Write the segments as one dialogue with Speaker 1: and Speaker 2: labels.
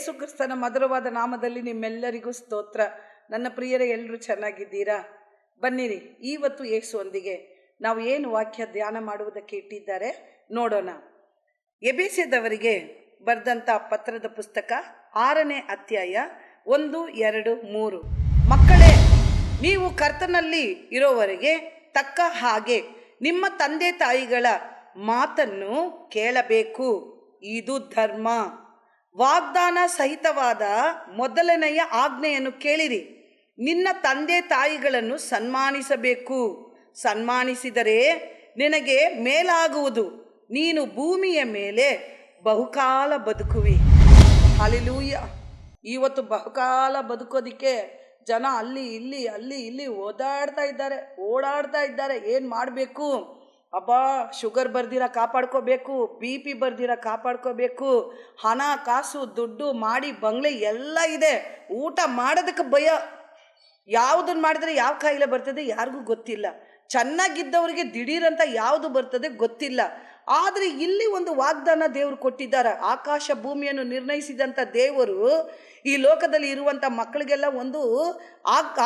Speaker 1: ಯೇಸು ಕ್ರಿಸ್ತನ ಮಧುರವಾದ ನಾಮದಲ್ಲಿ ನಿಮ್ಮೆಲ್ಲರಿಗೂ ಸ್ತೋತ್ರ. ನನ್ನ ಪ್ರಿಯರೇ, ಎಲ್ಲರೂ ಚೆನ್ನಾಗಿದ್ದೀರಾ? ಬನ್ನಿರಿ, ಇವತ್ತು ಯೇಸುವೊಂದಿಗೆ ನಾವು ಏನು ವಾಕ್ಯ ಧ್ಯಾನ ಮಾಡುವುದಕ್ಕೆ ಇಟ್ಟಿದ್ದಾರೆ ನೋಡೋಣ. ಎಬೇಸ್ಯದವರಿಗೆ ಬರೆದಂಥ ಪತ್ರದ ಪುಸ್ತಕ 6ನೇ ಅಧ್ಯಾಯ 1, 2, 3. ಮಕ್ಕಳೇ, ನೀವು ಕರ್ತನಲ್ಲಿ ಇರೋವರೆಗೆ ತಕ್ಕ ಹಾಗೆ ನಿಮ್ಮ ತಂದೆ ತಾಯಿಗಳ ಮಾತನ್ನು ಕೇಳಬೇಕು. ಇದು ಧರ್ಮ. ವಾಗ್ದಾನ ಸಹಿತವಾದ ಮೊದಲನೆಯ ಆಜ್ಞೆಯನ್ನು ಕೇಳಿರಿ. ನಿನ್ನ ತಂದೆ ತಾಯಿಗಳನ್ನು ಸನ್ಮಾನಿಸಬೇಕು. ಸನ್ಮಾನಿಸಿದರೆ ನಿನಗೆ ಮೇಲಾಗುವುದು. ನೀನು ಭೂಮಿಯ ಮೇಲೆ ಬಹುಕಾಲ ಬದುಕುವಿ. ಹಲ್ಲೆಲೂಯ. ಇವತ್ತು ಬಹುಕಾಲ ಬದುಕೋದಿಕ್ಕೆ ಜನ ಅಲ್ಲಿ ಇಲ್ಲಿ ಓಡಾಡ್ತಾ ಇದ್ದಾರೆ. ಏನು ಮಾಡಬೇಕು? ಅಬ್ಬಾ, ಶುಗರ್ ಬರ್ದಿರ ಕಾಪಾಡ್ಕೋಬೇಕು, BP ಬರ್ದಿರ ಕಾಪಾಡ್ಕೋಬೇಕು, ಹಣ ಕಾಸು ದುಡ್ಡು ಮಾಡಿ ಬಂಗ್ಲೆ ಎಲ್ಲ ಇದೆ. ಊಟ ಮಾಡೋದಕ್ಕೆ ಭಯ. ಯಾವುದನ್ನು ಮಾಡಿದ್ರೆ ಯಾವ ಕಾಯಿಲೆ ಬರ್ತದೆ ಯಾರಿಗೂ ಗೊತ್ತಿಲ್ಲ. ಚೆನ್ನಾಗಿದ್ದವರಿಗೆ ದಿಢೀರಂತ ಯಾವುದು ಬರ್ತದೆ ಗೊತ್ತಿಲ್ಲ. ಆದರೆ ಇಲ್ಲಿ ಒಂದು ವಾಗ್ದಾನ ದೇವರು ಕೊಟ್ಟಿದ್ದಾರೆ. ಆಕಾಶ ಭೂಮಿಯನ್ನು ನಿರ್ಣಯಿಸಿದಂಥ ದೇವರು ಈ ಲೋಕದಲ್ಲಿ ಇರುವಂಥ ಮಕ್ಕಳಿಗೆಲ್ಲ ಒಂದು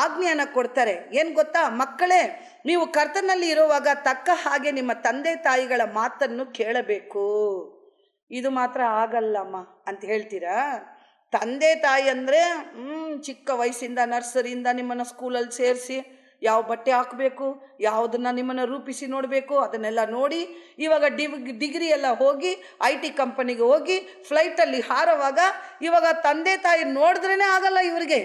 Speaker 1: ಆಜ್ಞೆಯನ್ನು ಕೊಡ್ತಾರೆ. ಏನು ಗೊತ್ತಾ? ಮಕ್ಕಳೇ, ನೀವು ಕರ್ತನಲ್ಲಿ ಇರುವಾಗ ತಕ್ಕ ಹಾಗೆ ನಿಮ್ಮ ತಂದೆ ತಾಯಿಗಳ ಮಾತನ್ನು ಕೇಳಬೇಕು. ಇದು ಮಾತ್ರ ಆಗಲ್ಲಮ್ಮ ಅಂತ ಹೇಳ್ತೀರಾ? ತಂದೆ ತಾಯಿ ಅಂದರೆ ಚಿಕ್ಕ ವಯಸ್ಸಿಂದ ನರ್ಸರಿಯಿಂದ ನಿಮ್ಮನ್ನು ಸ್ಕೂಲಲ್ಲಿ ಸೇರಿಸಿ ಯಾವ ಬಟ್ಟೆ ಹಾಕಬೇಕು, ಯಾವುದನ್ನು ನಿಮ್ಮನ್ನು ರೂಪಿಸಿ ನೋಡಬೇಕು, ಅದನ್ನೆಲ್ಲ ನೋಡಿ ಇವಾಗ ಡಿಗ್ರಿ ಎಲ್ಲ ಹೋಗಿ IT ಕಂಪನಿಗೆ ಹೋಗಿ ಫ್ಲೈಟಲ್ಲಿ ಹಾರುವಾಗ ಇವಾಗ ತಂದೆ ತಾಯಿ ನೋಡಿದ್ರೇ ಆಗಲ್ಲ ಇವರಿಗೆ.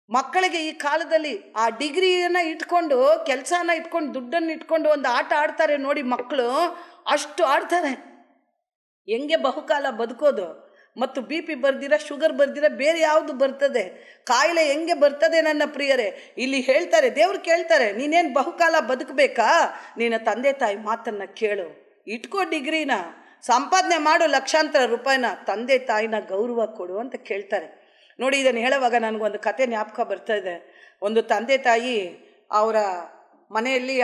Speaker 1: ಮಕ್ಕಳಿಗೆ ಈ ಕಾಲದಲ್ಲಿ ಆ ಡಿಗ್ರಿಯನ್ನು ಇಟ್ಕೊಂಡು, ಕೆಲಸನ ಇಟ್ಕೊಂಡು, ದುಡ್ಡನ್ನು ಇಟ್ಕೊಂಡು ಒಂದು ಆಟ ಆಡ್ತಾರೆ ನೋಡಿ ಮಕ್ಕಳು. ಅಷ್ಟು ಆಡ್ತಾರೆ. ಹೆಂಗೆ ಬಹುಕಾಲ ಬದುಕೋದು? ಮತ್ತು BP ಬರ್ದಿರ, ಶುಗರ್ ಬರ್ದಿರ, ಬೇರೆ ಯಾವುದು ಬರ್ತದೆ? ಕಾಯಿಲೆ ಹೆಂಗೆ ಬರ್ತದೆ? ನನ್ನ ಪ್ರಿಯರೇ, ಇಲ್ಲಿ ಹೇಳ್ತಾರೆ, ದೇವ್ರು ಕೇಳ್ತಾರೆ, ನೀನೇನು ಬಹುಕಾಲ ಬದುಕಬೇಕಾ? ನಿನ್ನ ತಂದೆ ತಾಯಿ ಮಾತನ್ನು ಕೇಳು, ಇಟ್ಕೋ ಡಿಗ್ರಿನ, ಸಂಪಾದನೆ ಮಾಡು ಲಕ್ಷಾಂತರ ರೂಪಾಯಿನ, ತಂದೆ ತಾಯಿನ ಗೌರವ ಕೊಡು ಅಂತ ಕೇಳ್ತಾರೆ. ನೋಡಿ, ಇದನ್ನು ಹೇಳುವಾಗ ನನಗೊಂದು ಕತೆ ಜ್ಞಾಪಕ ಬರ್ತಾ ಇದೆ. ಒಂದು ತಂದೆ ತಾಯಿ ಅವರ ಮನೆಯಲ್ಲಿ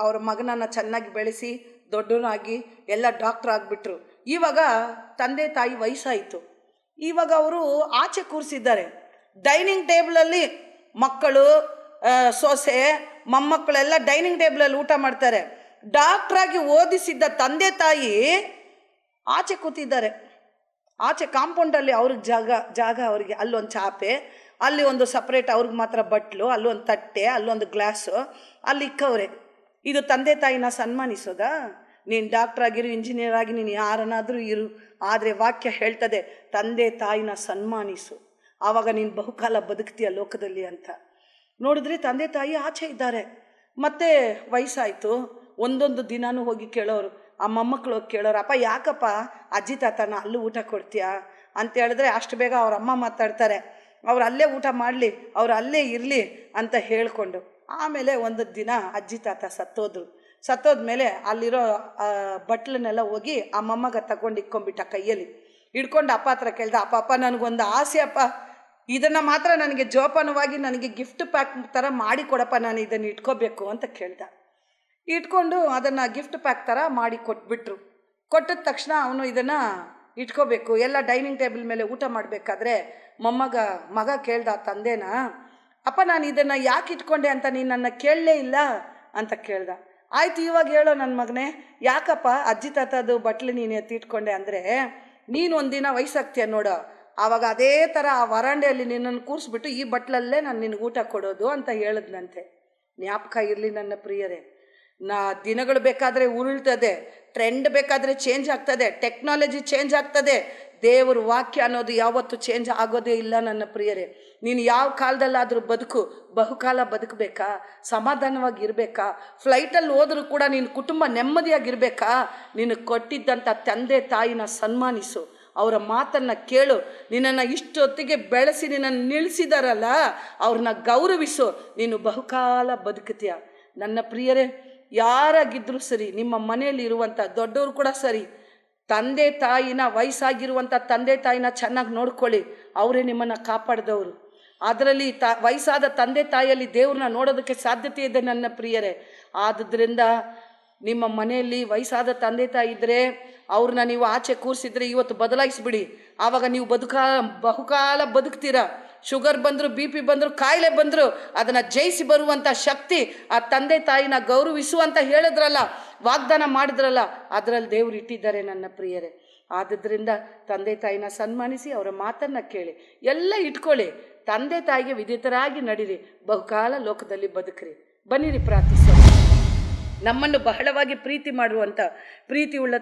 Speaker 1: ಅವರ ಮಗನನ್ನು ಚೆನ್ನಾಗಿ ಬೆಳೆಸಿ ದೊಡ್ಡನಾಗಿ ಎಲ್ಲ ಡಾಕ್ಟ್ರ್ ಆಗಿಬಿಟ್ರು. ಇವಾಗ ತಂದೆ ತಾಯಿ ವಯಸ್ಸಾಯಿತು. ಇವಾಗ ಅವರು ಆಚೆ ಕೂರಿಸಿದ್ದಾರೆ. ಡೈನಿಂಗ್ ಟೇಬಲಲ್ಲಿ ಮಕ್ಕಳು, ಸೊಸೆ, ಮೊಮ್ಮಕ್ಕಳೆಲ್ಲ ಡೈನಿಂಗ್ ಟೇಬಲಲ್ಲಿ ಊಟ ಮಾಡ್ತಾರೆ. ಡಾಕ್ಟ್ರಾಗಿ ಓದಿಸಿದ್ದ ತಂದೆ ತಾಯಿ ಆಚೆ ಕೂತಿದ್ದಾರೆ. ಆಚೆ ಕಾಂಪೌಂಡಲ್ಲಿ ಅವ್ರಿಗೆ ಜಾಗ ಅವ್ರಿಗೆ ಅಲ್ಲೊಂದು ಚಾಪೆ, ಅಲ್ಲಿ ಒಂದು ಸಪ್ರೇಟ್ ಅವ್ರಿಗೆ ಮಾತ್ರ ಬಟ್ಲು, ಅಲ್ಲೊಂದು ತಟ್ಟೆ, ಅಲ್ಲೊಂದು ಗ್ಲಾಸು, ಅಲ್ಲಿ ಇಕ್ಕವ್ರೆ. ಇದು ತಂದೆ ತಾಯಿನ ಸನ್ಮಾನಿಸೋದಾ? ನೀನು ಡಾಕ್ಟ್ರ್ ಆಗಿರು, ಇಂಜಿನಿಯರ್ ಆಗಿ, ನೀನು ಯಾರನ್ನಾದರೂ ಇರು, ಆದರೆ ವಾಕ್ಯ ಹೇಳ್ತದೆ ತಂದೆ ತಾಯಿನ ಸನ್ಮಾನಿಸು, ಆವಾಗ ನೀನು ಬಹುಕಾಲ ಬದುಕ್ತೀಯ ಲೋಕದಲ್ಲಿ ಅಂತ. ನೋಡಿದ್ರೆ ತಂದೆ ತಾಯಿ ಆಚೆ ಇದ್ದಾರೆ. ಮತ್ತೆ ವಯಸ್ಸಾಯಿತು. ಒಂದೊಂದು ದಿನಾನೂ ಹೋಗಿ ಕೇಳೋರು, ಆ ಮೊಮ್ಮಕ್ಕಳು ಹೋಗಿ ಕೇಳೋರು, ಅಪ್ಪ ಯಾಕಪ್ಪ ಅಜ್ಜಿ ತಾತನ ಅಲ್ಲೂ ಊಟ ಕೊಡ್ತೀಯಾ ಅಂತ ಹೇಳಿದ್ರೆ ಅಷ್ಟು ಬೇಗ ಅವ್ರ ಅಮ್ಮ ಮಾತಾಡ್ತಾರೆ, ಅವ್ರು ಅಲ್ಲೇ ಊಟ ಮಾಡಲಿ, ಅವ್ರು ಅಲ್ಲೇ ಇರಲಿ ಅಂತ ಹೇಳ್ಕೊಂಡು. ಆಮೇಲೆ ಒಂದು ದಿನ ಅಜ್ಜಿ ತಾತ ಸತ್ತೋದ್ಮೇಲೆ ಅಲ್ಲಿರೋ ಬಟ್ಲನ್ನೆಲ್ಲ ಹೋಗಿ ಆ ಮೊಮ್ಮಗ ತಗೊಂಡು ಇಕ್ಕೊಂಬಿಟ್ಟ ಕೈಯಲ್ಲಿ. ಹಿಡ್ಕೊಂಡು ಅಪ್ಪ ಹತ್ರ ಕೇಳ್ದ, ಅಪ್ಪ ನನಗೊಂದು ಆಸೆ ಅಪ್ಪ, ಇದನ್ನು ಮಾತ್ರ ನನಗೆ ಜೋಪಾನವಾಗಿ ನನಗೆ ಗಿಫ್ಟ್ ಪ್ಯಾಕ್ ಥರ ಮಾಡಿ ಕೊಡಪ್ಪ, ನಾನು ಇದನ್ನು ಇಟ್ಕೋಬೇಕು ಅಂತ ಕೇಳ್ದ. ಇಟ್ಕೊಂಡು ಅದನ್ನು ಗಿಫ್ಟ್ ಪ್ಯಾಕ್ ಥರ ಮಾಡಿ ಕೊಟ್ಬಿಟ್ರು. ಕೊಟ್ಟಿದ ತಕ್ಷಣ ಅವನು ಇದನ್ನು ಇಟ್ಕೋಬೇಕು. ಎಲ್ಲ ಡೈನಿಂಗ್ ಟೇಬಲ್ ಮೇಲೆ ಊಟ ಮಾಡಬೇಕಾದ್ರೆ ಮಗ ಕೇಳ್ದ ತಂದೆನ, ಅಪ್ಪ ನಾನು ಇದನ್ನು ಯಾಕೆ ಇಟ್ಕೊಂಡೆ ಅಂತ ನೀನು ನನ್ನ ಕೇಳಲೇ ಇಲ್ಲ ಅಂತ ಕೇಳ್ದ. ಆಯಿತು, ಇವಾಗ ಹೇಳೋ ನನ್ನ ಮಗನೇ, ಯಾಕಪ್ಪ ಅಜ್ಜಿ ತಾತದು ಬಟ್ಲು ನೀನು ಎತ್ತಿಟ್ಕೊಂಡೆ ಅಂದರೆ, ನೀನು ಒಂದಿನ ವಯಸ್ಸಾಗ್ತೀಯ ನೋಡು, ಆವಾಗ ಅದೇ ಥರ ಆ ವರಾಂಡೆಯಲ್ಲಿ ನಿನ್ನನ್ನು ಕೂರಿಸ್ಬಿಟ್ಟು ಈ ಬಟ್ಲಲ್ಲೇ ನಾನು ನಿನಗೆ ಊಟ ಕೊಡೋದು ಅಂತ ಹೇಳಿದ್ನಂತೆ. ಜ್ಞಾಪಕ ಇರಲಿ ನನ್ನ ಪ್ರಿಯರೇ. ದಿನಗಳು ಬೇಕಾದರೆ ಉರುಳ್ತದೆ, ಟ್ರೆಂಡ್ ಬೇಕಾದರೆ ಚೇಂಜ್ ಆಗ್ತದೆ, ಟೆಕ್ನಾಲಜಿ ಚೇಂಜ್ ಆಗ್ತದೆ. ದೇವ್ರ ವಾಕ್ಯ ಅನ್ನೋದು ಯಾವತ್ತೂ ಚೇಂಜ್ ಆಗೋದೇ ಇಲ್ಲ ನನ್ನ ಪ್ರಿಯರೇ. ನೀನು ಯಾವ ಕಾಲದಲ್ಲಾದರೂ ಬದುಕು, ಬಹುಕಾಲ ಬದುಕಬೇಕಾ? ಸಮಾಧಾನವಾಗಿ ಇರಬೇಕಾ? ಫ್ಲೈಟಲ್ಲಿ ಹೋದರೂ ಕೂಡ ನಿನ್ನ ಕುಟುಂಬ ನೆಮ್ಮದಿಯಾಗಿರಬೇಕಾ? ನೀನು ಕೊಟ್ಟಿದ್ದಂಥ ತಂದೆ ತಾಯಿನ ಸನ್ಮಾನಿಸು, ಅವರ ಮಾತನ್ನು ಕೇಳು. ನಿನ್ನನ್ನು ಇಷ್ಟೊತ್ತಿಗೆ ಬೆಳೆಸಿ ನಿನ್ನನ್ನು ನಿಲ್ಲಿಸಿದಾರಲ್ಲ, ಅವ್ರನ್ನ ಗೌರವಿಸು, ನೀನು ಬಹುಕಾಲ ಬದುಕುತ್ತೀಯ. ನನ್ನ ಪ್ರಿಯರೇ, ಯಾರಾಗಿದ್ದರೂ ಸರಿ, ನಿಮ್ಮ ಮನೆಯಲ್ಲಿ ಇರುವಂಥ ದೊಡ್ಡವರು ಕೂಡ ಸರಿ, ತಂದೆ ತಾಯಿನ, ವಯಸ್ಸಾಗಿರುವಂಥ ತಂದೆ ತಾಯಿನ ಚೆನ್ನಾಗಿ ನೋಡ್ಕೊಳ್ಳಿ. ಅವರೇ ನಿಮ್ಮನ್ನು ಕಾಪಾಡಿದವರು. ಅದರಲ್ಲಿ ವಯಸ್ಸಾದ ತಂದೆ ತಾಯಿಯಲ್ಲಿ ದೇವ್ರನ್ನ ನೋಡೋದಕ್ಕೆ ಸಾಧ್ಯತೆ ಇದೆ ನನ್ನ ಪ್ರಿಯರೇ. ಆದುದರಿಂದ ನಿಮ್ಮ ಮನೆಯಲ್ಲಿ ವಯಸ್ಸಾದ ತಂದೆ ತಾಯಿ ಇದ್ದರೆ ಅವ್ರನ್ನ ನೀವು ಆಚೆ ಕೂರಿಸಿದ್ರೆ ಇವತ್ತು ಬದಲಾಯಿಸಿಬಿಡಿ. ಆವಾಗ ನೀವು ಬಹುಕಾಲ ಬದುಕ್ತೀರಾ. ಶುಗರ್ ಬಂದರು, BP ಬಂದರು, ಕಾಯಿಲೆ ಬಂದರು, ಅದನ್ನು ಜಯಿಸಿ ಬರುವಂಥ ಶಕ್ತಿ ಆ ತಂದೆ ತಾಯಿನ ಗೌರವಿಸುವಂತ ಹೇಳಿದ್ರಲ್ಲ, ವಾಗ್ದಾನ ಮಾಡಿದ್ರಲ್ಲ, ಅದರಲ್ಲಿ ದೇವ್ರು ಇಟ್ಟಿದ್ದಾರೆ ನನ್ನ ಪ್ರಿಯರೇ. ಆದುದರಿಂದ ತಂದೆ ತಾಯಿನ ಸನ್ಮಾನಿಸಿ ಅವರ ಮಾತನ್ನು ಕೇಳಿ, ಎಲ್ಲ ಇಟ್ಕೊಳ್ಳಿ. ತಂದೆ ತಾಯಿಗೆ ವಿಧಿತರಾಗಿ ನಡೀರಿ, ಬಹುಕಾಲ ಲೋಕದಲ್ಲಿ ಬದುಕ್ರಿ. ಬನ್ನಿರಿ ಪ್ರಾರ್ಥಿಸೋಣ. ನಮ್ಮನ್ನು ಬಹಳವಾಗಿ ಪ್ರೀತಿ ಮಾಡುವಂಥ ಪ್ರೀತಿ ಉಳ್ಳ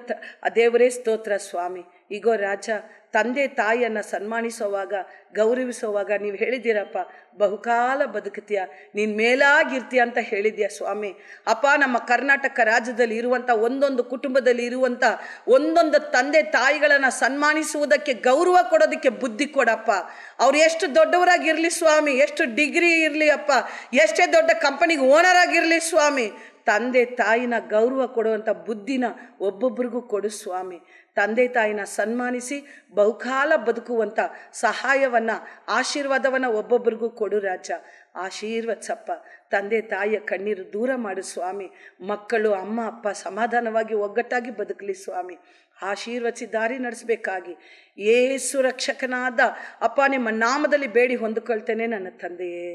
Speaker 1: ದೇವರೇ ಸ್ತೋತ್ರ ಸ್ವಾಮಿ. ಈಗೋ ರಾಜ, ತಂದೆ ತಾಯಿಯನ್ನು ಸನ್ಮಾನಿಸುವಾಗ, ಗೌರವಿಸುವಾಗ ನೀವು ಹೇಳಿದ್ದೀರಪ್ಪ, ಬಹುಕಾಲ ಬದುಕ್ತೀಯ, ನೀನು ಮೇಲಾಗಿರ್ತೀಯ ಅಂತ ಹೇಳಿದ್ಯಾ ಸ್ವಾಮಿ. ಅಪ್ಪ, ನಮ್ಮ ಕರ್ನಾಟಕ ರಾಜ್ಯದಲ್ಲಿ ಇರುವಂಥ ಒಂದೊಂದು ಕುಟುಂಬದಲ್ಲಿ ಇರುವಂಥ ಒಂದೊಂದು ತಂದೆ ತಾಯಿಗಳನ್ನು ಸನ್ಮಾನಿಸುವುದಕ್ಕೆ, ಗೌರವ ಕೊಡೋದಕ್ಕೆ ಬುದ್ಧಿ ಕೊಡಪ್ಪ. ಅವ್ರು ಎಷ್ಟು ದೊಡ್ಡವರಾಗಿರಲಿ ಸ್ವಾಮಿ, ಎಷ್ಟು ಡಿಗ್ರಿ ಇರಲಿ ಅಪ್ಪ, ಎಷ್ಟೇ ದೊಡ್ಡ ಕಂಪನಿಗೆ ಓನರ್ ಆಗಿರಲಿ ಸ್ವಾಮಿ, ತಂದೆ ತಾಯಿನ ಗೌರವ ಕೊಡುವಂಥ ಬುದ್ಧಿನ ಒಬ್ಬೊಬ್ರಿಗೂ ಕೊಡು ಸ್ವಾಮಿ. ತಂದೆ ತಾಯಿನ ಸನ್ಮಾನಿಸಿ ಬಹುಕಾಲ ಬದುಕುವಂಥ ಸಹಾಯವನ್ನು, ಆಶೀರ್ವಾದವನ್ನು ಒಬ್ಬೊಬ್ರಿಗೂ ಕೊಡು ರಾಜ. ಆಶೀರ್ವದಿಸಪ್ಪ. ತಂದೆ ತಾಯಿಯ ಕಣ್ಣೀರು ದೂರ ಮಾಡು ಸ್ವಾಮಿ. ಮಕ್ಕಳು, ಅಮ್ಮ ಅಪ್ಪ ಸಮಾಧಾನವಾಗಿ ಒಗ್ಗಟ್ಟಾಗಿ ಬದುಕಲಿ ಸ್ವಾಮಿ. ಆಶೀರ್ವದಿಸಿ ದಾರಿ ನಡೆಸಬೇಕಾಗಿ ಯೇಸು ರಕ್ಷಕನಾದ ಅಪ್ಪ ನಿಮ್ಮ ನಾಮದಲ್ಲಿ ಬೇಡಿ ಹೊಂದಿಕೊಳ್ತೇನೆ ನನ್ನ ತಂದೆಯೇ.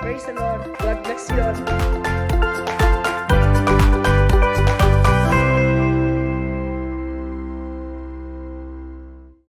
Speaker 1: Praise the Lord. God bless you all.